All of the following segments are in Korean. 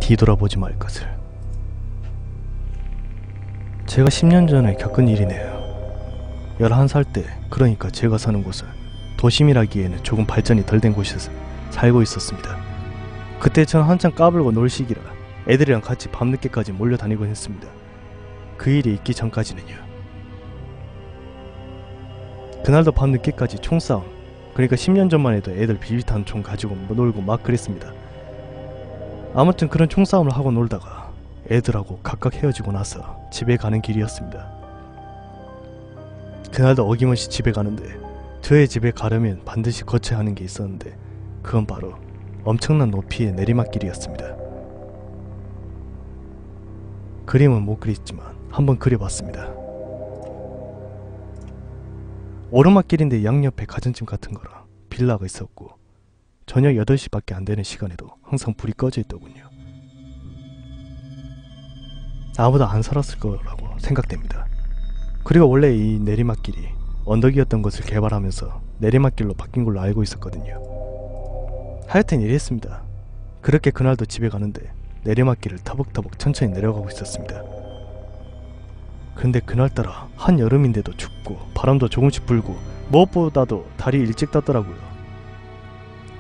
뒤돌아보지 말 것을. 제가 10년 전에 겪은 일이네요. 11살 때, 그러니까 제가 사는 곳은 도심이라기에는 조금 발전이 덜 된 곳에서 살고 있었습니다. 그때 전 한창 까불고 놀 시기라 애들이랑 같이 밤늦게까지 몰려다니곤 했습니다. 그 일이 있기 전까지는요. 그날도 밤늦게까지 총싸움, 그러니까 10년 전만 해도 애들 비비탄 총 가지고 놀고 막 그랬습니다. 아무튼 그런 총싸움을 하고 놀다가 애들하고 각각 헤어지고 나서 집에 가는 길이었습니다. 그날도 어김없이 집에 가는데 저의 집에 가려면 반드시 거쳐야 하는 게 있었는데 그건 바로 엄청난 높이의 내리막길이었습니다. 그림은 못 그렸지만 한번 그려봤습니다. 오르막길인데 양옆에 가전집 같은 거랑 빌라가 있었고 저녁 8시밖에 안 되는 시간에도 항상 불이 꺼져 있더군요. 아무도 안 살았을 거라고 생각됩니다. 그리고 원래 이 내리막길이 언덕이었던 것을 개발하면서 내리막길로 바뀐 걸로 알고 있었거든요. 하여튼 이랬습니다. 그렇게 그날도 집에 가는데 내리막길을 터벅터벅 천천히 내려가고 있었습니다. 근데 그날따라 한여름인데도 춥고 바람도 조금씩 불고 무엇보다도 달이 일찍 떴더라고요.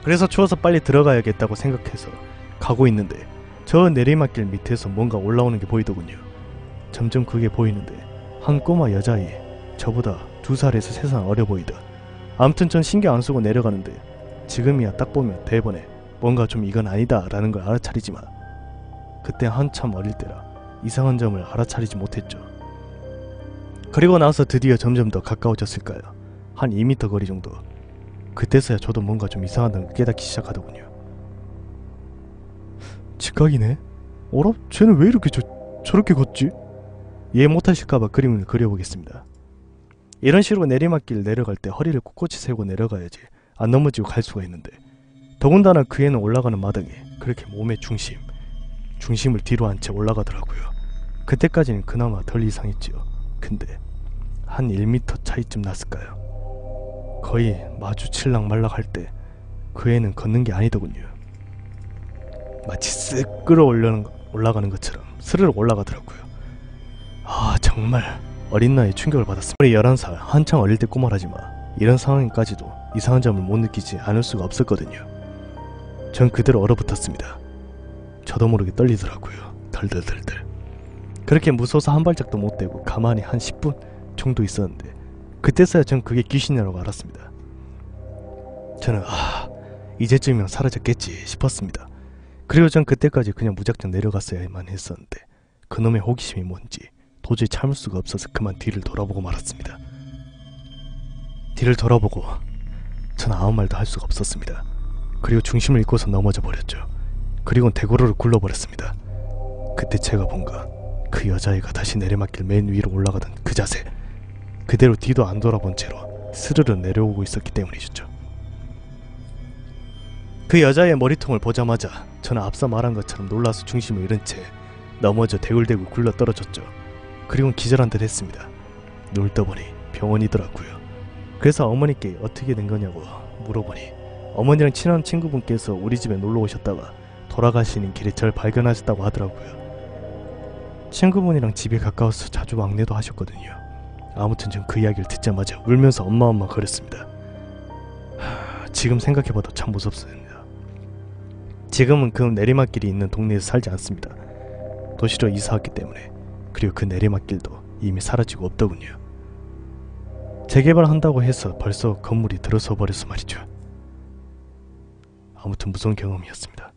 그래서 추워서 빨리 들어가야겠다고 생각해서 가고 있는데 저 내리막길 밑에서 뭔가 올라오는 게 보이더군요. 점점 그게 보이는데 한 꼬마 여자아이, 저보다 2살에서 3살 어려 보이다. 아무튼 전 신경 안 쓰고 내려가는데 지금이야 딱 보면 대번에 뭔가 좀 이건 아니다 라는 걸 알아차리지만 그때 한참 어릴 때라 이상한 점을 알아차리지 못했죠. 그리고 나서 드디어 점점 더 가까워졌을까요? 한 2m 거리 정도. 그때서야 저도 뭔가 좀 이상하다는 걸 깨닫기 시작하더군요. 직각이네? 어라? 쟤는 왜 이렇게 저렇게 걷지? 이해 못하실까봐 그림을 그려보겠습니다. 이런 식으로 내리막길 내려갈 때 허리를 꼿꼿이 세우고 내려가야지 안 넘어지고 갈 수가 있는데 더군다나 그 애는 올라가는 마당에 그렇게 몸의 중심을 뒤로 한 채 올라가더라고요. 그때까지는 그나마 덜 이상했지요. 근데 한 1m 차이쯤 났을까요? 거의 마주칠락 말락 할 때 그 애는 걷는 게 아니더군요. 마치 쓱 올라가는 것처럼 스르르 올라가더라고요. 아, 정말 어린 나이에 충격을 받았습니다. 우리 11살 한창 어릴 때 꼬말하지만 이런 상황까지도 이상한 점을 못 느끼지 않을 수가 없었거든요. 전 그대로 얼어붙었습니다. 저도 모르게 떨리더라고요. 덜덜덜덜. 그렇게 무서워서 한 발짝도 못 떼고 가만히 한 10분 정도 있었는데 그때서야 전 그게 귀신이라고 알았습니다. 저는 이제쯤이면 사라졌겠지 싶었습니다. 그리고 전 그때까지 그냥 무작정 내려갔어야만 했었는데 그놈의 호기심이 뭔지 도저히 참을 수가 없어서 그만 뒤를 돌아보고 말았습니다. 뒤를 돌아보고 전 아무 말도 할 수가 없었습니다. 그리고 중심을 잃고서 넘어져 버렸죠. 그리고는 대구로를 굴러버렸습니다. 그때 제가 본가 그 여자애가 다시 내리막길 맨 위로 올라가던 그 자세, 그대로 뒤도 안 돌아본 채로 스르르 내려오고 있었기 때문이죠. 그 여자의 머리통을 보자마자 저는 앞서 말한 것처럼 놀라서 중심을 잃은 채 넘어져 대굴대굴 굴러 떨어졌죠. 그리고는 기절한 듯 했습니다. 눈을 떠보니 병원이더라고요. 그래서 어머니께 어떻게 된 거냐고 물어보니 어머니랑 친한 친구분께서 우리 집에 놀러 오셨다가 돌아가시는 길에 절 발견하셨다고 하더라고요. 친구분이랑 집이 가까워서 자주 왕래도 하셨거든요. 아무튼 전 그 이야기를 듣자마자 울면서 엄마 그랬습니다. 지금 생각해봐도 참 무섭습니다. 지금은 그 내리막길이 있는 동네에서 살지 않습니다. 도시로 이사했기 때문에. 그리고 그 내리막길도 이미 사라지고 없더군요. 재개발한다고 해서 벌써 건물이 들어서 버려서 말이죠. 아무튼 무서운 경험이었습니다.